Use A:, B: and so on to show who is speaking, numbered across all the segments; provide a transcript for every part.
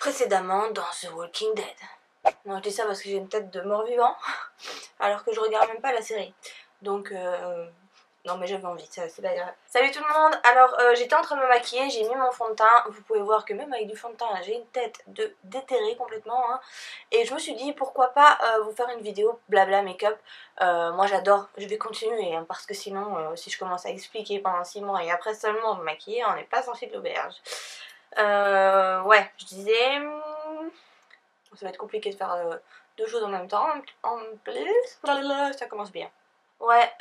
A: précédemment dans The Walking Dead. Non, je dis ça parce que j'ai une tête de mort-vivant, alors que je regarde même pas la série. Donc, non mais j'avais envie, c'est pas grave. Salut tout le monde. Alors, j'étais en train de me maquiller, j'ai mis mon fond de teint. Vous pouvez voir que même avec du fond de teint, j'ai une tête de déterrée complètement. Hein. Et je me suis dit, pourquoi pas vous faire une vidéo blabla make-up. Moi j'adore, je vais continuer, hein, parce que sinon, si je commence à expliquer pendant 6 mois et après seulement me maquiller, on n'est pas sorti de l'auberge. Ouais, je disais... ça va être compliqué de faire deux choses en même temps. En plus, ça commence bien. Ouais,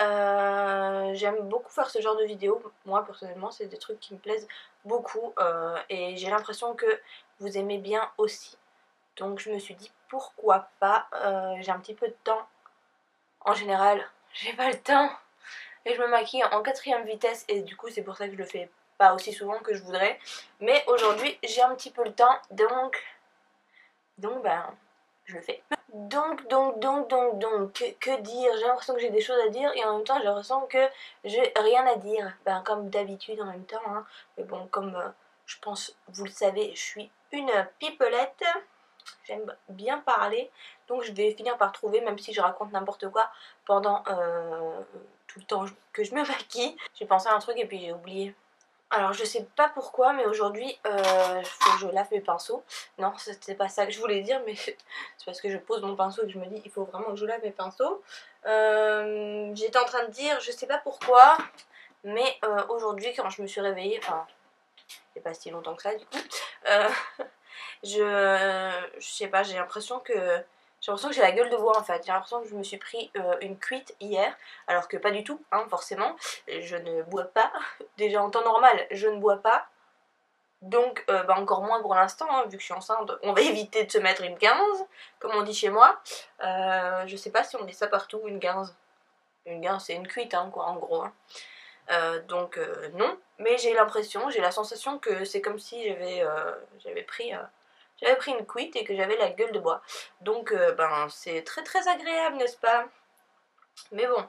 A: j'aime beaucoup faire ce genre de vidéos. Moi, personnellement, c'est des trucs qui me plaisent beaucoup. Et j'ai l'impression que vous aimez bien aussi. Donc je me suis dit, pourquoi pas. J'ai un petit peu de temps. En général, j'ai pas le temps. Et je me maquille en 4ème vitesse. Et du coup, c'est pour ça que je le fais pas aussi souvent que je voudrais. Mais aujourd'hui, j'ai un petit peu le temps. Donc ben, je le fais. Donc, que dire? J'ai l'impression que j'ai des choses à dire et en même temps j'ai l'impression que j'ai rien à dire. Ben, comme d'habitude en même temps, hein. Mais bon, comme je pense, vous le savez, je suis une pipelette. J'aime bien parler, donc je vais finir par trouver, même si je raconte n'importe quoi pendant tout le temps que je me maquille. J'ai pensé à un truc et puis j'ai oublié. Alors je sais pas pourquoi, mais aujourd'hui faut que je lave mes pinceaux. Non, c'était pas ça que je voulais dire, mais c'est parce que je pose mon pinceau et que je me dis il faut vraiment que je lave mes pinceaux. J'étais en train de dire, je sais pas pourquoi, mais aujourd'hui quand je me suis réveillée, enfin c'est pas si longtemps que ça du coup, euh, je sais pas, j'ai l'impression que j'ai la gueule de bois en fait. J'ai l'impression que je me suis pris une cuite hier, alors que pas du tout, hein, forcément. Je ne bois pas. Déjà en temps normal, je ne bois pas. Donc, bah encore moins pour l'instant, hein, vu que je suis enceinte. On va éviter de se mettre une 15, comme on dit chez moi. Je sais pas si on dit ça partout, une 15. Une 15, c'est une cuite, hein, quoi, en gros. Hein. Donc, non. Mais j'ai l'impression, j'ai la sensation que c'est comme si j'avais pris une cuite et que j'avais la gueule de bois. Donc ben c'est très très agréable, n'est-ce pas? Mais bon,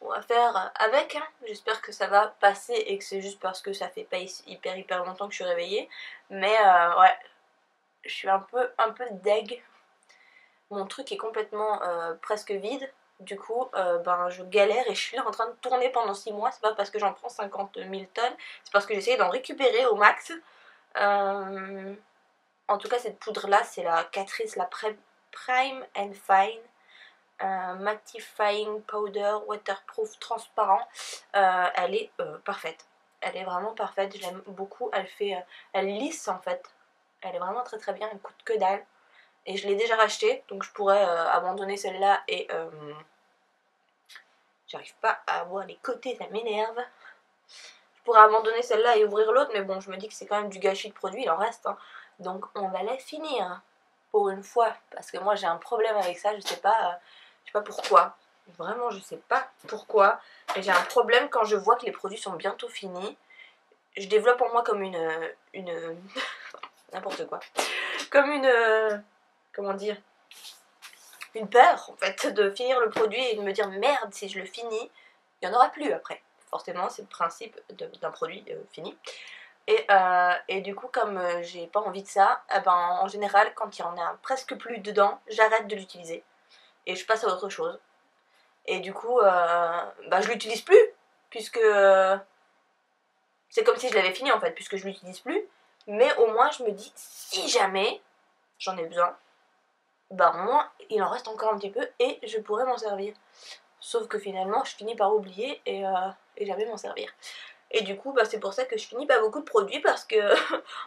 A: on va faire avec. Hein. J'espère que ça va passer et que c'est juste parce que ça fait pas hyper longtemps que je suis réveillée. Mais ouais, je suis un peu deg. Mon truc est complètement presque vide. Du coup, ben, je galère et je suis là en train de tourner pendant 6 mois. C'est pas parce que j'en prends 50 000 tonnes, c'est parce que j'essaye d'en récupérer au max. En tout cas, cette poudre-là, c'est la Catrice, la Prime and Fine Mattifying Powder Waterproof Transparent. Elle est parfaite. Elle est vraiment parfaite, je l'aime beaucoup. Elle lisse en fait. Elle est vraiment très très bien, elle coûte que dalle. Et je l'ai déjà rachetée, donc je pourrais abandonner celle-là et... j'arrive pas à voir les côtés, ça m'énerve. Je pourrais abandonner celle-là et ouvrir l'autre, mais bon, je me dis que c'est quand même du gâchis de produit, il en reste. Hein. Donc on va la finir pour une fois, parce que moi j'ai un problème avec ça, je sais pas pourquoi. Vraiment, je sais pas pourquoi. Et j'ai un problème quand je vois que les produits sont bientôt finis. Je développe en moi comme une n'importe quoi. Comme une... comment dire? Une peur, en fait, de finir le produit et de me dire merde, si je le finis, il n'y en aura plus après. Forcément, c'est le principe d'un produit fini. Et du coup, comme j'ai pas envie de ça, ben, en général, quand il y en a presque plus dedans, j'arrête de l'utiliser. Et je passe à autre chose. Et du coup, bah, je l'utilise plus, puisque c'est comme si je l'avais fini en fait, puisque je l'utilise plus. Mais au moins, je me dis, si jamais j'en ai besoin, bah au moins, il en reste encore un petit peu et je pourrais m'en servir. Sauf que finalement, je finis par oublier et jamais m'en servir. Et du coup, bah, c'est pour ça que je finis pas beaucoup de produits, parce que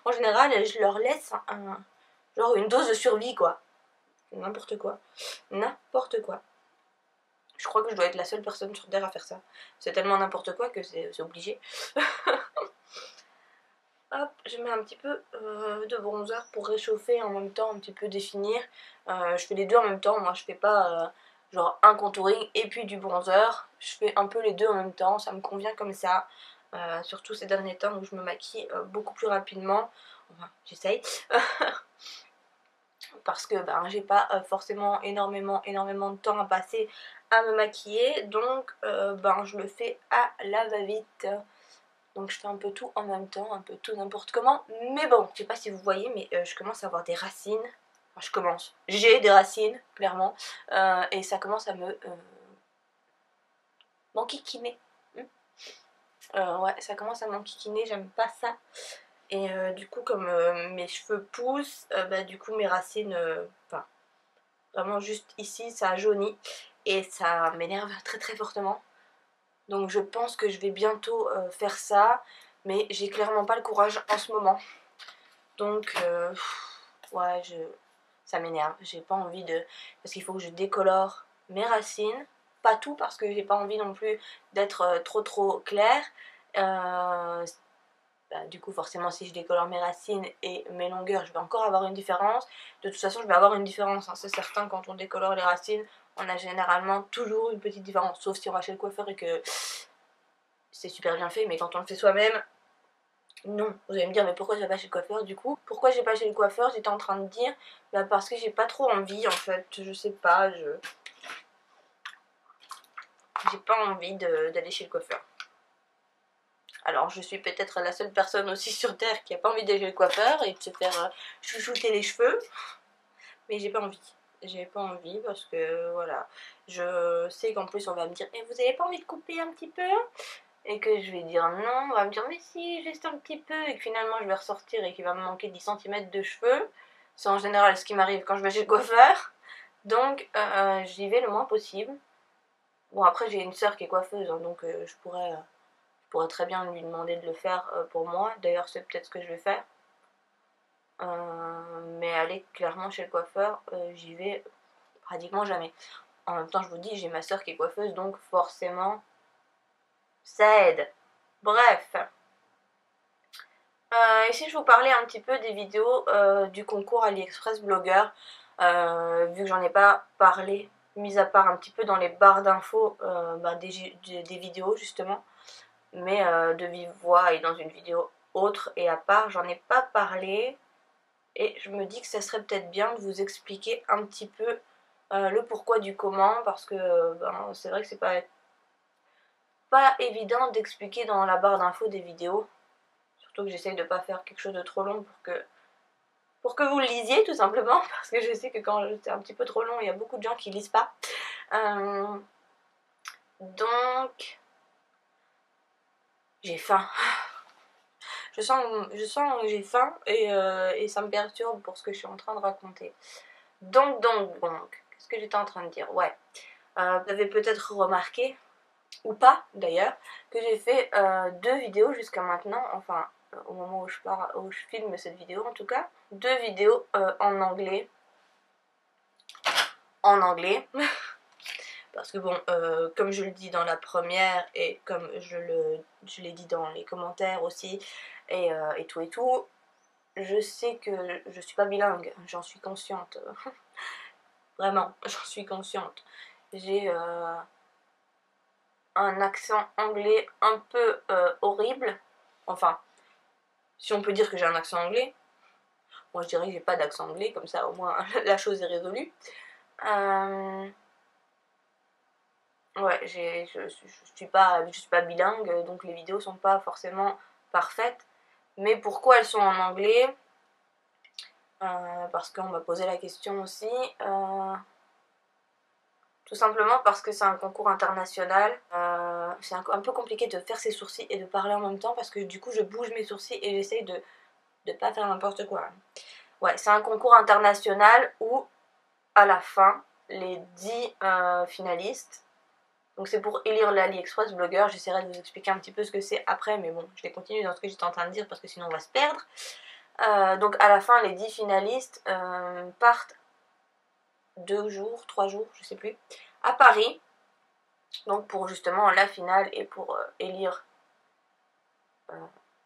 A: en général, je leur laisse genre une dose de survie, quoi. N'importe quoi. N'importe quoi. Je crois que je dois être la seule personne sur Terre à faire ça. C'est tellement n'importe quoi que c'est obligé. Hop, je mets un petit peu de bronzer pour réchauffer en même temps, un petit peu définir. Je fais les deux en même temps. Moi, je fais pas genre un contouring et puis du bronzer. Je fais un peu les deux en même temps. Ça me convient comme ça. Surtout ces derniers temps où je me maquille beaucoup plus rapidement. Enfin, j'essaye. Parce que ben, j'ai pas forcément énormément de temps à passer à me maquiller, donc ben, je le fais à la va-vite. Donc je fais un peu tout en même temps, un peu tout n'importe comment. Mais bon, je sais pas si vous voyez, mais je commence à avoir des racines. Enfin, j'ai des racines, clairement. Et ça commence à me m'enquiquiner. Ouais, ça commence à m'enquiquiner, j'aime pas ça. Et du coup, comme mes cheveux poussent, bah, du coup mes racines, enfin vraiment juste ici, ça jaunit. Et ça m'énerve très très fortement. Donc je pense que je vais bientôt faire ça. Mais j'ai clairement pas le courage en ce moment. Donc ouais, ça m'énerve. J'ai pas envie de... Parce qu'il faut que je décolore mes racines. Pas tout parce que j'ai pas envie non plus d'être trop claire. Bah, du coup forcément si je décolore mes racines et mes longueurs je vais encore avoir une différence. De toute façon je vais avoir une différence, hein. C'est certain, quand on décolore les racines on a généralement toujours une petite différence. Sauf si on va chez le coiffeur et que c'est super bien fait, mais quand on le fait soi-même, non. Vous allez me dire mais pourquoi je vais pas chez le coiffeur du coup? Pourquoi j'ai pas chez le coiffeur? J'étais en train de dire bah parce que j'ai pas trop envie en fait, je sais pas, j'ai pas envie d'aller chez le coiffeur. Alors je suis peut-être la seule personne aussi sur terre qui a pas envie d'aller chez le coiffeur et de se faire chouchouter les cheveux. Mais j'ai pas envie. J'ai pas envie parce que voilà. Je sais qu'en plus on va me dire eh, vous avez pas envie de couper un petit peu? Et que je vais dire non, on va me dire mais si, juste un petit peu. Et que finalement je vais ressortir et qu'il va me manquer 10 cm de cheveux. C'est en général ce qui m'arrive quand je vais chez le coiffeur. Donc j'y vais le moins possible. Bon après j'ai une soeur qui est coiffeuse, hein, donc je pourrais très bien lui demander de le faire pour moi. D'ailleurs c'est peut-être ce que je vais faire. Mais aller clairement chez le coiffeur, j'y vais pratiquement jamais. En même temps je vous dis j'ai ma soeur qui est coiffeuse donc forcément ça aide. Bref. Ici je vous parlais un petit peu des vidéos du concours AliExpress blogueur. Vu que j'en ai pas parlé, mis à part un petit peu dans les barres d'infos bah, des vidéos justement. Mais de vive voix et dans une vidéo autre et à part, j'en ai pas parlé. Et je me dis que ça serait peut-être bien de vous expliquer un petit peu le pourquoi du comment. Parce que ben, c'est vrai que c'est pas évident d'expliquer dans la barre d'infos des vidéos. Surtout que j'essaye de pas faire quelque chose de trop long pour que vous le lisiez tout simplement. Parce que je sais que quand c'est un petit peu trop long, il y a beaucoup de gens qui lisent pas. Donc, j'ai faim. Je sens que j'ai faim et ça me perturbe pour ce que je suis en train de raconter. Donc, qu'est-ce que j'étais en train de dire? Ouais, vous avez peut-être remarqué, ou pas d'ailleurs, que j'ai fait 2 vidéos jusqu'à maintenant, enfin au moment où je filme cette vidéo en tout cas, 2 vidéos en anglais. Parce que bon, comme je le dis dans la première et comme je l'ai dit dans les commentaires aussi et tout, je sais que je suis pas bilingue, j'en suis consciente. Vraiment, j'en suis consciente. J'ai un accent anglais un peu horrible. Enfin, si on peut dire que j'ai un accent anglais. Moi je dirais que j'ai pas d'accent anglais, comme ça au moins la chose est résolue. Ouais, je suis pas bilingue, donc les vidéos sont pas forcément parfaites. Mais pourquoi elles sont en anglais? Parce qu'on m'a posé la question aussi. Tout simplement parce que c'est un concours international. C'est un peu compliqué de faire ses sourcils et de parler en même temps parce que du coup je bouge mes sourcils et j'essaye de pas faire n'importe quoi. Ouais, c'est un concours international où à la fin, les 10 finalistes. Donc c'est pour élire l'AliExpress blogueur. J'essaierai de vous expliquer un petit peu ce que c'est après, mais bon, je vais continuer dans ce que j'étais en train de dire parce que sinon on va se perdre. Donc à la fin, les 10 finalistes partent 2 jours, 3 jours, je sais plus, à Paris. Donc pour justement la finale et pour élire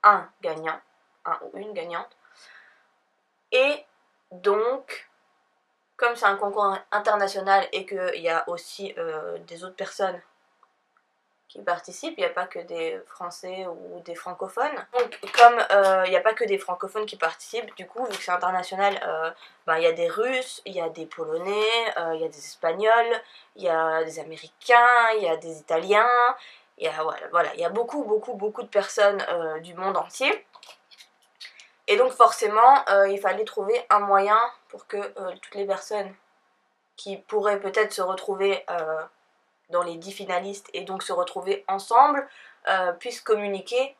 A: un gagnant, un ou une gagnante. Et donc, comme c'est un concours international et qu'il y a aussi des autres personnes qui participent, il n'y a pas que des Français ou des francophones. Donc comme il n'y a pas que des francophones qui participent, du coup vu que c'est international, il y a des Russes, il y a des Polonais, il y a des Espagnols, il y a des Américains, il y a des Italiens, voilà, il y a beaucoup de personnes du monde entier. Et donc forcément, il fallait trouver un moyen pour que toutes les personnes qui pourraient peut-être se retrouver dans les 10 finalistes et donc se retrouver ensemble, puissent communiquer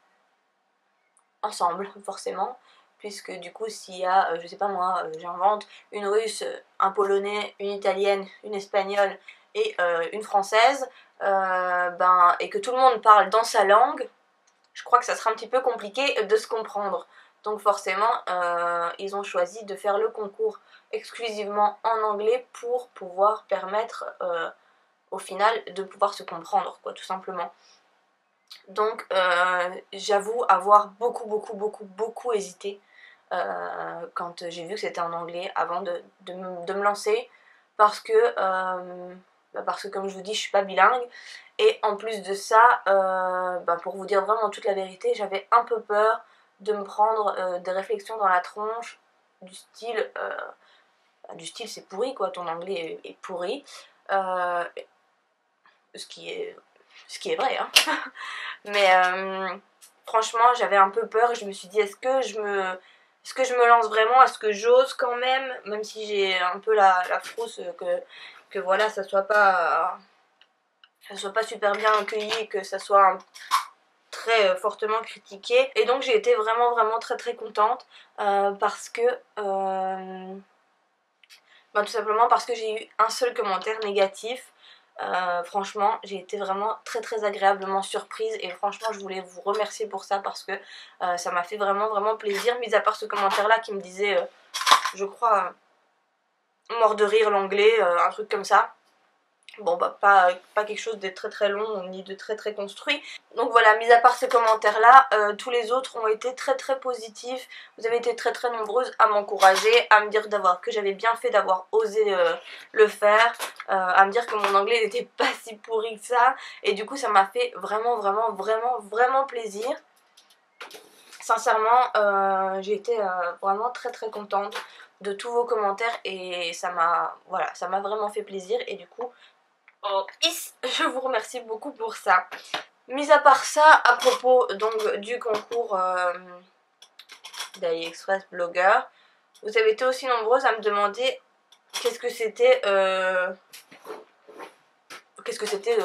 A: ensemble, forcément. Puisque du coup, s'il y a, je sais pas moi, j'invente, une russe, un polonais, une italienne, une espagnole et une française, et que tout le monde parle dans sa langue, je crois que ça sera un petit peu compliqué de se comprendre. Donc forcément, ils ont choisi de faire le concours exclusivement en anglais pour pouvoir permettre au final de pouvoir se comprendre, quoi, tout simplement. Donc j'avoue avoir beaucoup hésité quand j'ai vu que c'était en anglais avant de me lancer, parce que comme je vous dis, je suis pas bilingue, et en plus de ça, pour vous dire vraiment toute la vérité, j'avais un peu peur de me prendre des réflexions dans la tronche du style c'est pourri quoi, ton anglais est pourri, ce qui est vrai, hein. Mais franchement, j'avais un peu peur et je me suis dit, est-ce que je me lance vraiment? Est-ce que j'ose quand même si j'ai un peu la frousse que voilà, ça soit pas super bien accueilli, que ça soit très fortement critiqué. Et donc j'ai été vraiment très contente parce que tout simplement parce que j'ai eu un seul commentaire négatif. Franchement, j'ai été vraiment très agréablement surprise, et franchement je voulais vous remercier pour ça, parce que ça m'a fait vraiment plaisir, mis à part ce commentaire là qui me disait je crois mort de rire l'anglais, un truc comme ça. Bon pas quelque chose de très long ni de très construit. Donc voilà, mis à part ces commentaires là, tous les autres ont été très positifs. Vous avez été très nombreuses à m'encourager, à me dire que j'avais bien fait d'avoir osé le faire, à me dire que mon anglais n'était pas si pourri que ça, et du coup ça m'a fait vraiment plaisir. Sincèrement, j'ai été vraiment très contente de tous vos commentaires, et ça m'a vraiment fait plaisir, et du coup je vous remercie beaucoup pour ça. Mis à part ça, à propos donc du concours d'AliExpress blogueur, vous avez été aussi nombreuses à me demander qu'est-ce que c'était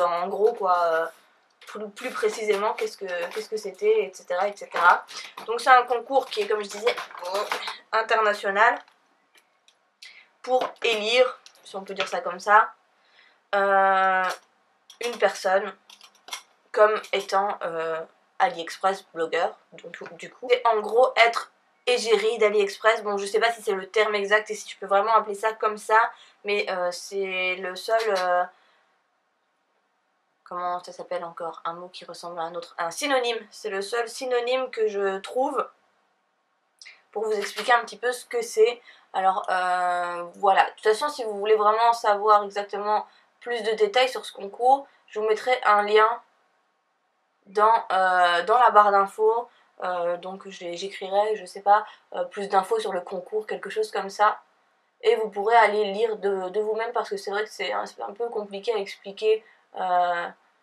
A: en gros quoi, plus précisément qu'est-ce que c'était, etc. Donc c'est un concours qui est, comme je disais, international, pour élire, si on peut dire ça comme ça, une personne comme étant AliExpress blogueur. Donc du coup, c'est en gros être égérie d'AliExpress. Bon, je sais pas si c'est le terme exact et si je peux vraiment appeler ça comme ça, mais c'est le seul comment ça s'appelle encore, un mot qui ressemble à un autre, un synonyme. C'est le seul synonyme que je trouve pour vous expliquer un petit peu ce que c'est. Alors voilà, de toute façon si vous voulez vraiment savoir exactement plus de détails sur ce concours, je vous mettrai un lien dans la barre d'infos, donc j'écrirai, je sais pas, plus d'infos sur le concours, quelque chose comme ça, et vous pourrez aller lire de vous-même, parce que c'est vrai que c'est un peu compliqué à expliquer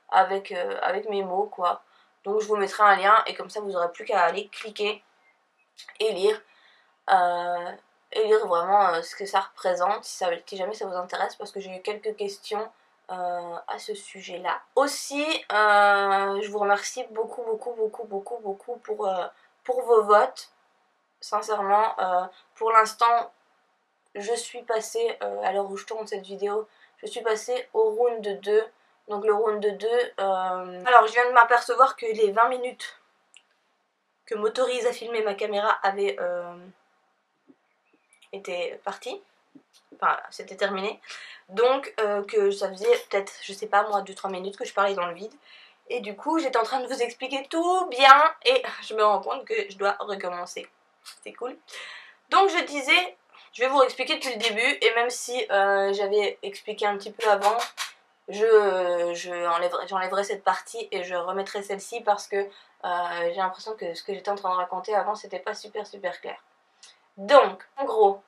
A: avec mes mots quoi. Donc je vous mettrai un lien, et comme ça vous n'aurez plus qu'à aller cliquer et lire vraiment ce que ça représente, si jamais ça vous intéresse, parce que j'ai eu quelques questions à ce sujet là. Aussi je vous remercie beaucoup pour vos votes. Sincèrement, pour l'instant je suis passée, à l'heure où je tourne cette vidéo, je suis passée au round 2. Donc le round 2, alors je viens de m'apercevoir que les 20 minutes que m'autorise à filmer ma caméra avaient été parties. Enfin, c'était terminé. Donc que ça faisait peut-être, je sais pas moi, 2-3 minutes que je parlais dans le vide. Et du coup j'étais en train de vous expliquer tout bien, et je me rends compte que je dois recommencer. C'est cool. Donc je disais, je vais vous expliquer depuis le début, et même si j'avais expliqué un petit peu avant, j'enlèverai cette partie et je remettrai celle-ci, parce que j'ai l'impression que ce que j'étais en train de raconter avant c'était pas super clair. Donc en gros,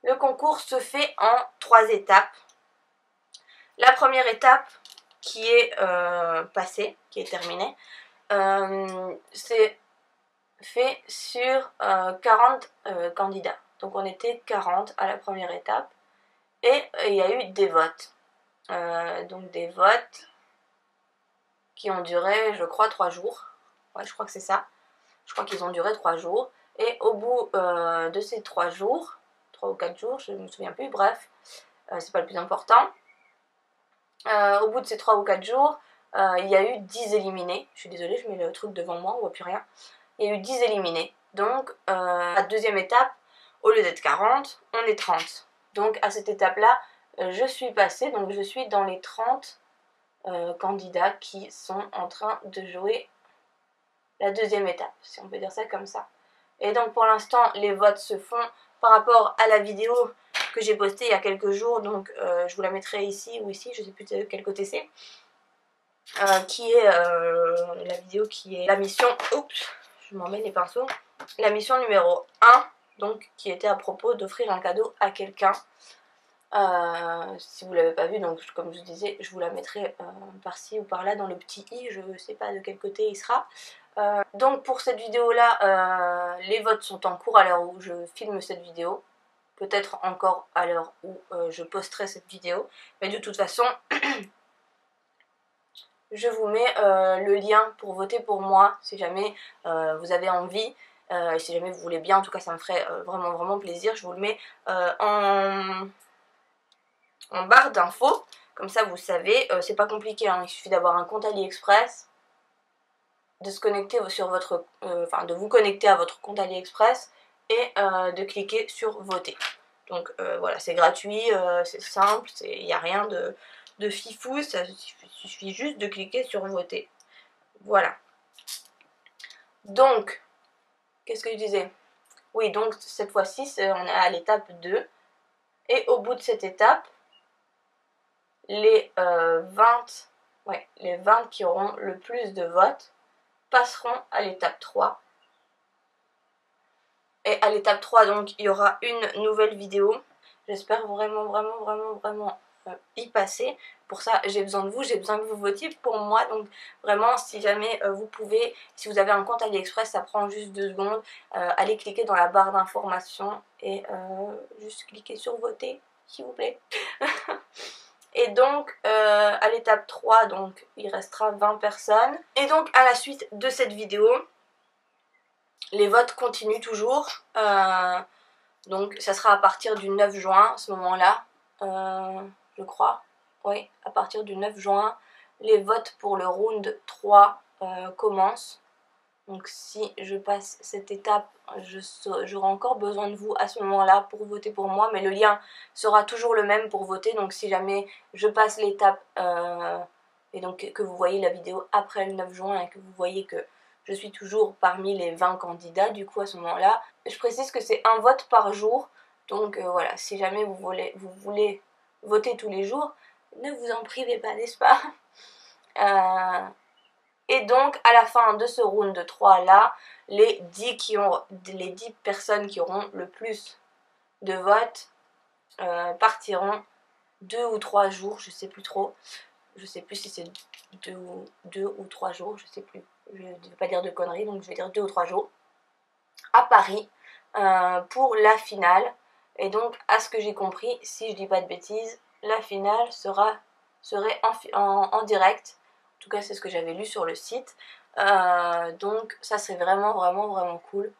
A: le concours se fait en 3 étapes. La première étape, qui est passé, qui est terminé. C'est fait sur 40 candidats. Donc on était 40 à la première étape. Et il y a eu des votes. Donc des votes qui ont duré, je crois, 3 jours. Ouais, je crois que c'est ça. Je crois qu'ils ont duré 3 jours. Et au bout de ces 3 jours, 3 ou 4 jours, je ne me souviens plus, bref, c'est pas le plus important. Au bout de ces 3 ou 4 jours, il y a eu 10 éliminés. Je suis désolée, je mets le truc devant moi, on voit plus rien. Il y a eu 10 éliminés. Donc, à la deuxième étape, au lieu d'être 40, on est 30. Donc, à cette étape-là, je suis passée, donc je suis dans les 30 candidats qui sont en train de jouer la deuxième étape, si on peut dire ça comme ça. Et donc, pour l'instant, les votes se font par rapport à la vidéo que j'ai postée il y a quelques jours, donc je vous la mettrai ici ou ici, je ne sais plus de quel côté c'est, qui est la vidéo qui est la mission, oups, je m'en mets les pinceaux, la mission numéro 1, donc qui était à propos d'offrir un cadeau à quelqu'un. Si vous ne l'avez pas vu, donc comme je vous disais, je vous la mettrai par-ci ou par-là dans le petit i, je ne sais pas de quel côté il sera. Donc pour cette vidéo là, les votes sont en cours à l'heure où je filme cette vidéo, peut-être encore à l'heure où je posterai cette vidéo, mais de toute façon je vous mets le lien pour voter pour moi si jamais vous avez envie, et si jamais vous voulez bien, en tout cas ça me ferait vraiment plaisir. Je vous le mets en barre d'infos, comme ça vous savez, c'est pas compliqué, hein, il suffit d'avoir un compte AliExpress, de se connecter sur votre, de vous connecter à votre compte AliExpress et de cliquer sur voter. Donc voilà, c'est gratuit, c'est simple, il n'y a rien de fifou, ça suffit juste de cliquer sur voter. Voilà. Donc, qu'est-ce que je disais? Oui, donc cette fois-ci, on est à l'étape 2. Et au bout de cette étape, les 20 qui auront le plus de votes passeront à l'étape 3. Et à l'étape 3, donc, il y aura une nouvelle vidéo. J'espère vraiment y passer. Pour ça, j'ai besoin de vous, j'ai besoin que vous votiez pour moi. Donc, vraiment, si jamais vous pouvez, si vous avez un compte AliExpress, ça prend juste 2 secondes. Allez cliquer dans la barre d'informations et juste cliquer sur voter, s'il vous plaît. Et donc, à l'étape 3, donc, il restera 20 personnes. Et donc, à la suite de cette vidéo, les votes continuent toujours. Donc, ça sera à partir du 9 juin, à ce moment-là, je crois. Oui, à partir du 9 juin, les votes pour le round 3 commencent. Donc, si je passe cette étape, j'aurai encore besoin de vous à ce moment-là pour voter pour moi. Mais le lien sera toujours le même pour voter. Donc, si jamais je passe l'étape et donc que vous voyez la vidéo après le 9 juin et que vous voyez que je suis toujours parmi les 20 candidats, du coup, à ce moment-là, je précise que c'est un vote par jour. Donc, voilà, si jamais vous voulez voter tous les jours, ne vous en privez pas, n'est-ce pas? Et donc, à la fin de ce round 3 là, les 10 personnes qui auront le plus de votes partiront 2 ou 3 jours, je sais plus trop. Je sais plus si c'est 2 ou 3 jours, je sais plus. Je ne vais pas dire de conneries, donc je vais dire 2 ou 3 jours. À Paris, pour la finale. Et donc, à ce que j'ai compris, si je dis pas de bêtises, la finale serait en direct. En tout cas, c'est ce que j'avais lu sur le site. Donc, ça serait vraiment cool.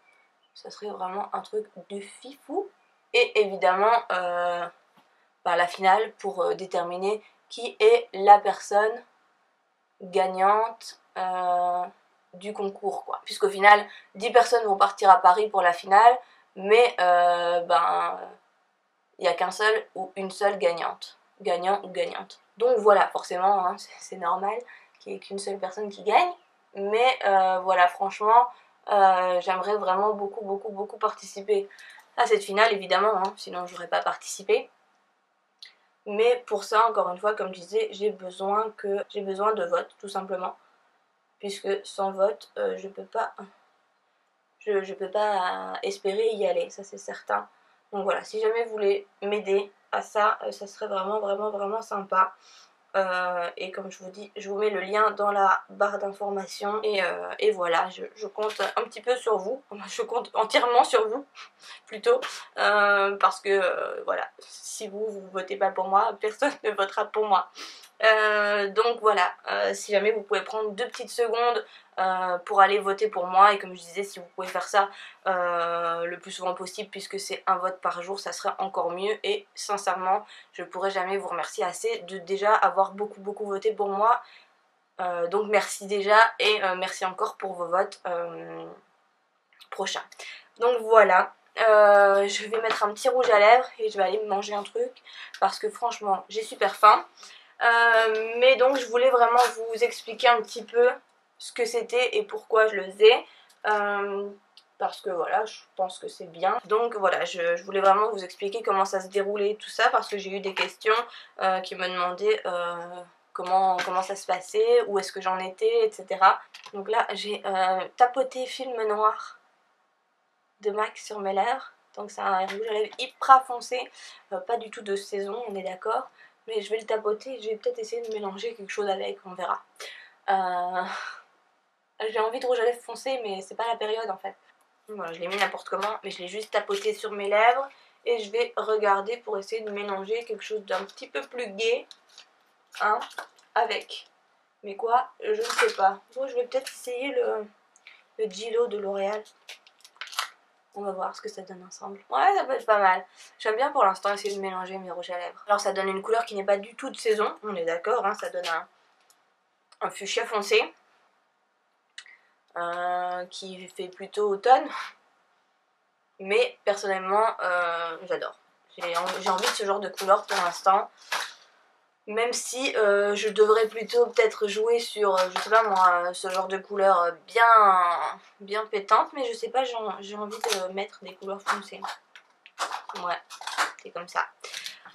A: Ça serait vraiment un truc de fifou. Et évidemment, la finale pour déterminer qui est la personne gagnante du concours, quoi. Puisqu'au final, 10 personnes vont partir à Paris pour la finale, mais il n'y a qu'un seul ou une seule gagnante. Gagnant ou gagnante. Donc voilà, forcément, hein, c'est normal qu'il n'y ait qu'une seule personne qui gagne. Mais voilà, franchement, j'aimerais vraiment beaucoup participer à cette finale, évidemment, hein, sinon j'aurais pas participé. Mais pour ça, encore une fois, comme je disais, j'ai besoin de vote, tout simplement. Puisque sans vote, je peux pas espérer y aller, ça c'est certain. Donc voilà, si jamais vous voulez m'aider à ça, ça serait vraiment sympa. Et comme je vous dis, je vous mets le lien dans la barre d'informations. Et voilà, je compte un petit peu sur vous, je compte entièrement sur vous plutôt, parce que voilà, si vous votez pas pour moi, personne ne votera pour moi. Donc voilà, si jamais vous pouvez prendre 2 petites secondes pour aller voter pour moi, et comme je disais, si vous pouvez faire ça le plus souvent possible, puisque c'est un vote par jour, ça serait encore mieux. Et sincèrement, je pourrais jamais vous remercier assez de déjà avoir beaucoup voté pour moi. Donc merci déjà, et merci encore pour vos votes prochains. Donc voilà. Je vais mettre un petit rouge à lèvres et je vais aller me manger un truc parce que franchement j'ai super faim. Mais donc je voulais vraiment vous expliquer un petit peu ce que c'était et pourquoi je le faisais, parce que voilà, je pense que c'est bien. Donc voilà, je voulais vraiment vous expliquer comment ça se déroulait tout ça, parce que j'ai eu des questions qui me demandaient comment ça se passait, où est-ce que j'en étais, etc. Donc là j'ai tapoté film noir de MAC sur mes lèvres. Donc c'est un rouge à lèvres hyper foncé, pas du tout de saison, on est d'accord. Mais je vais le tapoter, je vais peut-être essayer de mélanger quelque chose avec, on verra. J'ai envie de rouge à lèvres foncé, mais c'est pas la période en fait. Voilà, je l'ai mis n'importe comment, mais je l'ai juste tapoté sur mes lèvres. Et je vais regarder pour essayer de mélanger quelque chose d'un petit peu plus gai, hein, avec. Mais quoi, je ne sais pas. Bon, je vais peut-être essayer le Gilo de L'Oréal. On va voir ce que ça donne ensemble. Ouais, ça peut être pas mal. J'aime bien pour l'instant essayer de mélanger mes rouges à lèvres. Alors ça donne une couleur qui n'est pas du tout de saison, on est d'accord, hein, ça donne un fuchsia foncé. Qui fait plutôt automne. Mais personnellement, j'adore. J'ai envie de ce genre de couleur pour l'instant. Même si je devrais plutôt peut-être jouer sur, je sais pas moi, ce genre de couleur bien pétante. Mais je sais pas, j'ai envie de mettre des couleurs foncées. Ouais, c'est comme ça.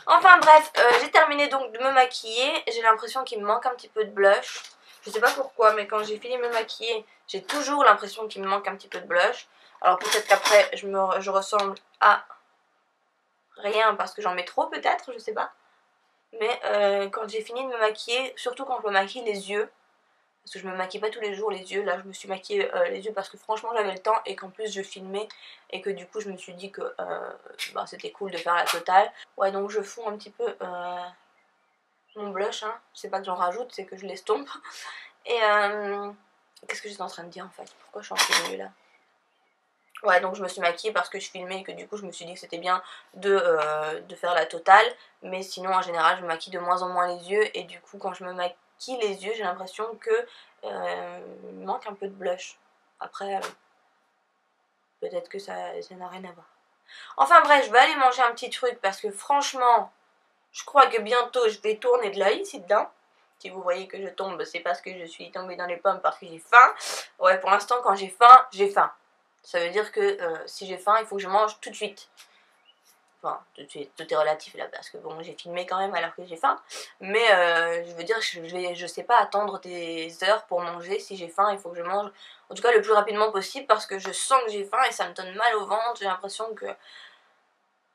A: Enfin bref, j'ai terminé donc de me maquiller. J'ai l'impression qu'il me manque un petit peu de blush. Je sais pas pourquoi, mais quand j'ai fini de me maquiller, j'ai toujours l'impression qu'il me manque un petit peu de blush. Alors peut-être qu'après je ressemble à rien parce que j'en mets trop peut-être, je sais pas. Mais quand j'ai fini de me maquiller, surtout quand je me maquille les yeux, parce que je me maquille pas tous les jours les yeux, là je me suis maquillée les yeux parce que franchement j'avais le temps et qu'en plus je filmais et que du coup je me suis dit que bah, c'était cool de faire la totale. Ouais, donc je fonds un petit peu mon blush, hein. C'est pas que j'en rajoute, c'est que je l'estompe. Et qu'est-ce que j'étais en train de dire en fait? Pourquoi je suis en train de là? Ouais, donc je me suis maquillée parce que je filmais et que du coup je me suis dit que c'était bien de faire la totale. Mais sinon en général je me maquille de moins en moins les yeux. Et du coup quand je me maquille les yeux j'ai l'impression que il me manque un peu de blush. Après peut-être que ça n'a rien à voir. Enfin bref, je vais aller manger un petit truc parce que franchement je crois que bientôt je vais tourner de l'œil ici dedans. Si vous voyez que je tombe, c'est parce que je suis tombée dans les pommes parce que j'ai faim. Ouais, pour l'instant quand j'ai faim, j'ai faim. Ça veut dire que si j'ai faim, il faut que je mange tout de suite. Enfin, tout de suite, tout est relatif là, parce que bon, j'ai filmé quand même alors que j'ai faim. Mais je veux dire, je sais pas attendre des heures pour manger. Si j'ai faim, il faut que je mange, en tout cas le plus rapidement possible, parce que je sens que j'ai faim et ça me donne mal au ventre. J'ai l'impression que,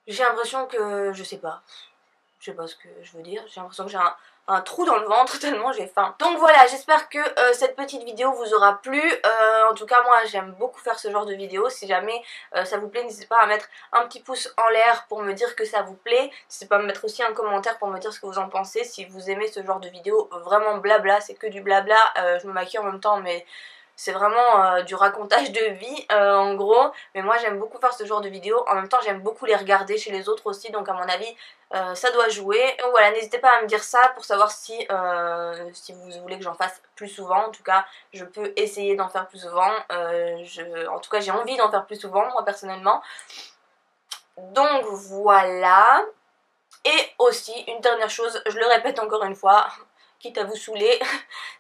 A: je sais pas. Je sais pas ce que je veux dire, j'ai l'impression que j'ai un trou dans le ventre tellement j'ai faim. Donc voilà, j'espère que cette petite vidéo vous aura plu. En tout cas moi j'aime beaucoup faire ce genre de vidéo. Si jamais ça vous plaît, n'hésitez pas à mettre un petit pouce en l'air pour me dire que ça vous plaît. N'hésitez pas à me mettre aussi un commentaire pour me dire ce que vous en pensez. Si vous aimez ce genre de vidéo vraiment blabla, c'est que du blabla. Je me maquille en même temps mais c'est vraiment du racontage de vie en gros. Mais moi j'aime beaucoup faire ce genre de vidéos. En même temps j'aime beaucoup les regarder chez les autres aussi. Donc à mon avis ça doit jouer. Donc voilà, n'hésitez pas à me dire ça pour savoir si vous voulez que j'en fasse plus souvent. En tout cas je peux essayer d'en faire plus souvent. En tout cas j'ai envie d'en faire plus souvent moi personnellement. Donc voilà. Et aussi une dernière chose, je le répète encore une fois, quitte à vous saouler,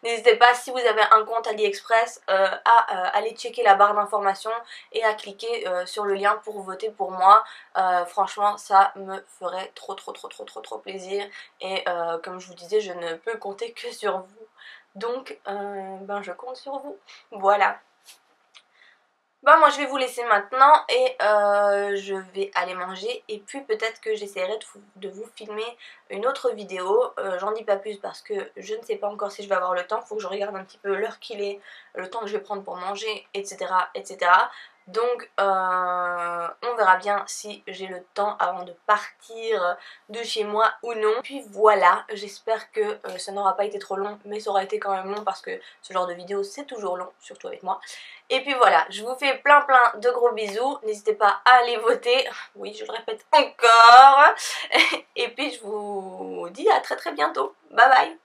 A: n'hésitez pas, si vous avez un compte AliExpress, à aller checker la barre d'informations et à cliquer sur le lien pour voter pour moi. Franchement ça me ferait trop plaisir. Et comme je vous disais, je ne peux compter que sur vous. Donc ben je compte sur vous. Voilà. Bah moi je vais vous laisser maintenant et je vais aller manger et puis peut-être que j'essaierai de vous filmer une autre vidéo. J'en dis pas plus parce que je ne sais pas encore si je vais avoir le temps, faut que je regarde un petit peu l'heure qu'il est, le temps que je vais prendre pour manger, etc. etc. Donc on verra bien si j'ai le temps avant de partir de chez moi ou non. Puis voilà, j'espère que ça n'aura pas été trop long, mais ça aura été quand même long parce que ce genre de vidéo c'est toujours long, surtout avec moi. Et puis voilà, je vous fais plein de gros bisous, n'hésitez pas à aller voter, oui je le répète encore, et puis je vous dis à très bientôt, bye bye.